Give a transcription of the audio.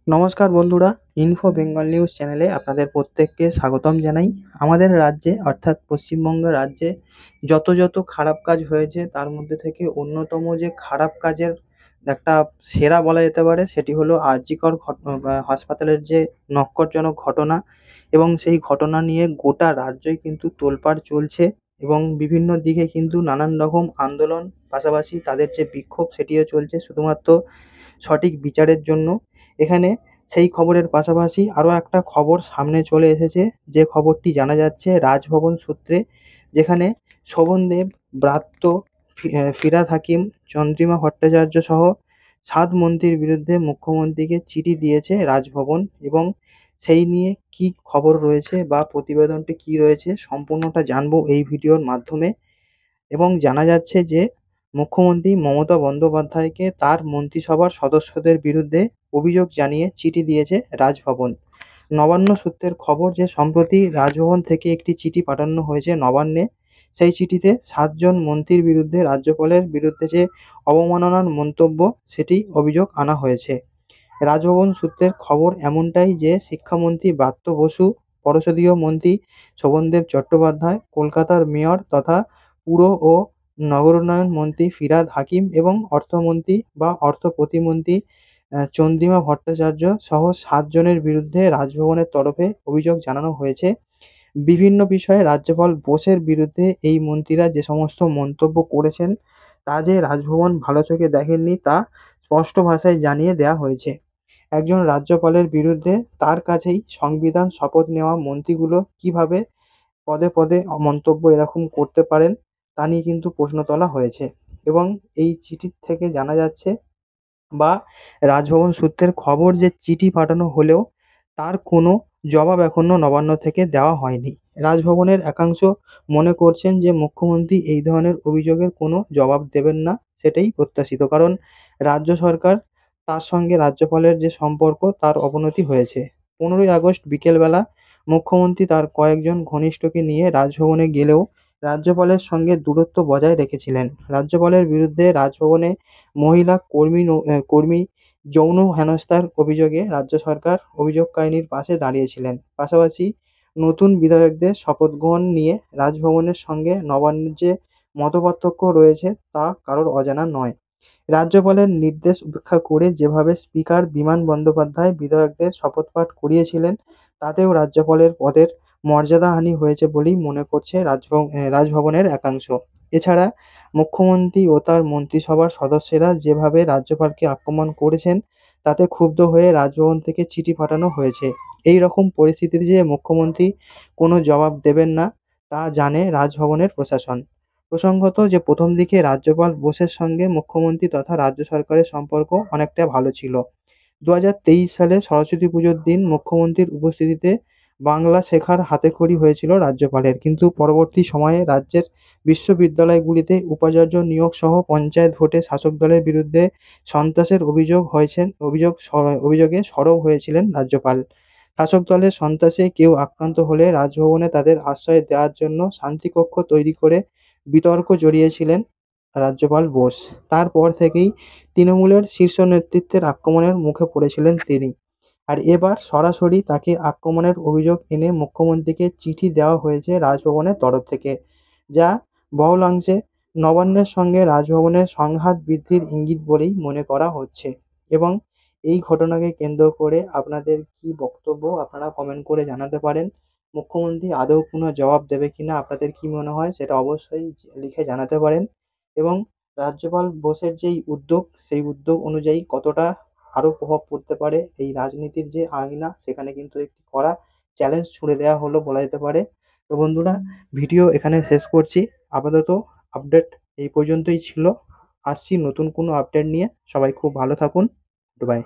নমস্কার বন্ধুরা, info Bengal news চ্যানেলে আপনাদের প্রত্যেককে স্বাগতম জানাই। আমাদের রাজ্যে অর্থাৎ পশ্চিমবঙ্গ রাজ্যে যত খারাপ কাজ হয়েছে তার মধ্যে থেকে অন্যতম যে খারাপ কাজের একটা সেরা বলা যেতে পারে সেটি হলো আরজিকর হাসপাতালের যে নক্করজনক ঘটনা, এবং সেই ঘটনা নিয়ে গোটা রাজ্যই কিন্তু তোলপাড় চলছে এবং বিভিন্ন দিকে কিন্তু নানান রকম আন্দোলন, পাশাপাশি তাদের যে বিক্ষোভ সেটিও চলছে শুধুমাত্র সঠিক বিচারের জন্য। এখানে সেই খবরের পাশাপাশি আরও একটা খবর সামনে চলে এসেছে, যে খবরটি জানা যাচ্ছে রাজভবন সূত্রে, যেখানে শোভনদেব, ব্রাত্য, ফিরহাদ হাকিম, চন্দ্রিমা ভট্টাচার্য সহ ৭ মন্ত্রীর বিরুদ্ধে মুখ্যমন্ত্রীকে চিঠি দিয়েছে রাজভবন। এবং সেই নিয়ে কী খবর রয়েছে বা প্রতিবেদনটি কী রয়েছে সম্পূর্ণটা জানবো এই ভিডিওর মাধ্যমে। এবং জানা যাচ্ছে যে মুখ্যমন্ত্রী মমতা বন্দ্যোপাধ্যায়কে তার মন্ত্রিসভার সদস্যদের বিরুদ্ধে অভিযোগ জানিয়ে চিঠি দিয়েছে রাজভবন। নবান্ন সূত্রের খবর যে সম্প্রতি রাজভবন থেকে একটি চিঠি পাঠানো হয়েছে নবান্নে। সেই চিঠিতে ৭ জন মন্ত্রীর বিরুদ্ধে রাজ্যপালের বিরুদ্ধে যে অবমাননার মন্তব্য সেটি অভিযোগ আনা হয়েছে। রাজভবন সূত্রের খবর এমনটাই যে শিক্ষামন্ত্রী ব্রাত্য বসু, পরিষদীয় মন্ত্রী শোভনদেব চট্টোপাধ্যায়, কলকাতার মেয়র তথা পুর ও নগরোন্নয়ন মন্ত্রী ফিরহাদ হাকিম এবং অর্থমন্ত্রী বা অর্থ প্রতিমন্ত্রী চন্দ্রিমা ভট্টাচার্য সহ ৭ জনের বিরুদ্ধে রাজভবনের তরফে অভিযোগ জানানো হয়েছে। বিভিন্ন বিষয়ে রাজ্যপাল বোসের বিরুদ্ধে এই মন্ত্রীরা যে সমস্ত মন্তব্য করেছেন তা যে রাজভবন ভালো চোখে দেখেননি তা স্পষ্ট ভাষায় জানিয়ে দেওয়া হয়েছে। একজন রাজ্যপালের বিরুদ্ধে তার কাছেই সংবিধান শপথ নেওয়া মন্ত্রীগুলো কিভাবে পদে পদে মন্তব্য এরকম করতে পারেন তা নিয়ে কিন্তু প্রশ্ন তোলা হয়েছে। এবং এই চিঠির থেকে জানা যাচ্ছে বা রাজভবন সূত্রের খবর যে চিঠি পাঠানো হলেও তার কোনো জবাব এখনো নবান্ন থেকে দেওয়া হয়নি। রাজভবনের একাংশ মনে করছেন যে মুখ্যমন্ত্রী এই ধরনের অভিযোগের কোনো জবাব দেবেন না, সেটাই প্রত্যাশিত। কারণ রাজ্য সরকার তার সঙ্গে রাজ্যপালের যে সম্পর্ক তার অবনতি হয়েছে। ১৫ই আগস্ট বিকেলবেলা মুখ্যমন্ত্রী তার কয়েকজন ঘনিষ্ঠকে নিয়ে রাজভবনে গেলেও রাজ্যপালের সঙ্গে দূরত্ব বজায় রেখেছিলেন। রাজ্যপালের বিরুদ্ধে রাজভবনে মহিলা কর্মী যৌন হেনস্থার অভিযোগে রাজ্য সরকার অভিযোগকারিনীর পাশে দাঁড়িয়েছিলেন। পাশাপাশি নতুন বিধায়কদের শপথগ্রহণ নিয়ে রাজভবনের সঙ্গে নবান্নের যে মতপার্থক্য রয়েছে তা কারোর অজানা নয়। রাজ্যপালের নির্দেশ উপেক্ষা করে যেভাবে স্পিকার বিমান বন্দ্যোপাধ্যায় বিধায়কদের শপথপাঠ করিয়েছিলেন তাতেও রাজ্যপালের পদের মর্যাদাহানি হয়েছে বলেই মনে করছে রাজভবনের একাংশ। এছাড়া মুখ্যমন্ত্রী ও তার মন্ত্রিসভার সদস্যরা যেভাবে রাজ্যপালকে আক্রমণ করেছেন তাতে ক্ষুব্ধ হয়ে রাজভবন থেকে চিঠি পাঠানো হয়েছে। এই রকম পরিস্থিতিতে যে মুখ্যমন্ত্রী কোনো জবাব দেবেন না তা জানে রাজভবনের প্রশাসন। প্রসঙ্গত যে প্রথম দিকে রাজ্যপাল বোসের সঙ্গে মুখ্যমন্ত্রী তথা রাজ্য সরকারের সম্পর্ক অনেকটা ভালো ছিল। ২০২৩ সালে সরস্বতী পুজোর দিন মুখ্যমন্ত্রীর উপস্থিতিতে বাংলা শেখার হাতেখড়ি হয়েছিল রাজ্যপালের, কিন্তু পরবর্তী সময়ে রাজ্যের বিশ্ববিদ্যালয়গুলিতে উপাচার্য নিয়োগ সহ পঞ্চায়েত ভোটে শাসক দলের বিরুদ্ধে সন্ত্রাসের অভিযোগে সরব হয়েছিলেন রাজ্যপাল। শাসক দলের সন্ত্রাসে কেউ আক্রান্ত হলে রাজভবনে তাদের আশ্রয় দেওয়ার জন্য শান্তিকক্ষ তৈরি করে বিতর্ক জড়িয়েছিলেন রাজ্যপাল বোস। তারপর থেকেই তৃণমূলের শীর্ষ নেতৃত্বের আক্রমণের মুখে পড়েছিলেন তিনি। আর এবার সরাসরি তাকে আক্রমণের অভিযোগ এনে মুখ্যমন্ত্রীকে চিঠি দেওয়া হয়েছে রাজভবনের তরফ থেকে, যা বহুলাংশে নবান্নের সঙ্গে রাজভবনের সংঘাত বৃদ্ধির ইঙ্গিত বলেই মনে করা হচ্ছে। এবং এই ঘটনাকে কেন্দ্র করে আপনাদের কি বক্তব্য আপনারা কমেন্ট করে জানাতে পারেন। মুখ্যমন্ত্রী আদৌ কোনো জবাব দেবে কিনা আপনাদের কি মনে হয় সেটা অবশ্যই লিখে জানাতে পারেন। এবং রাজ্যপাল বোসের যেই উদ্যোগ সেই উদ্যোগ অনুযায়ী কতটা আরও প্রভাব পড়তে পারে এই রাজনীতির যে আঙিনা সেখানে কিন্তু একটি কড়া চ্যালেঞ্জ ছুড়ে দেওয়া হলো বলা যেতে পারে। তো বন্ধুরা, ভিডিও এখানে শেষ করছি। আপাতত আপডেট এই পর্যন্তই ছিল। আসছি নতুন কোনো আপডেট নিয়ে। সবাই খুব ভালো থাকুন। Good bye.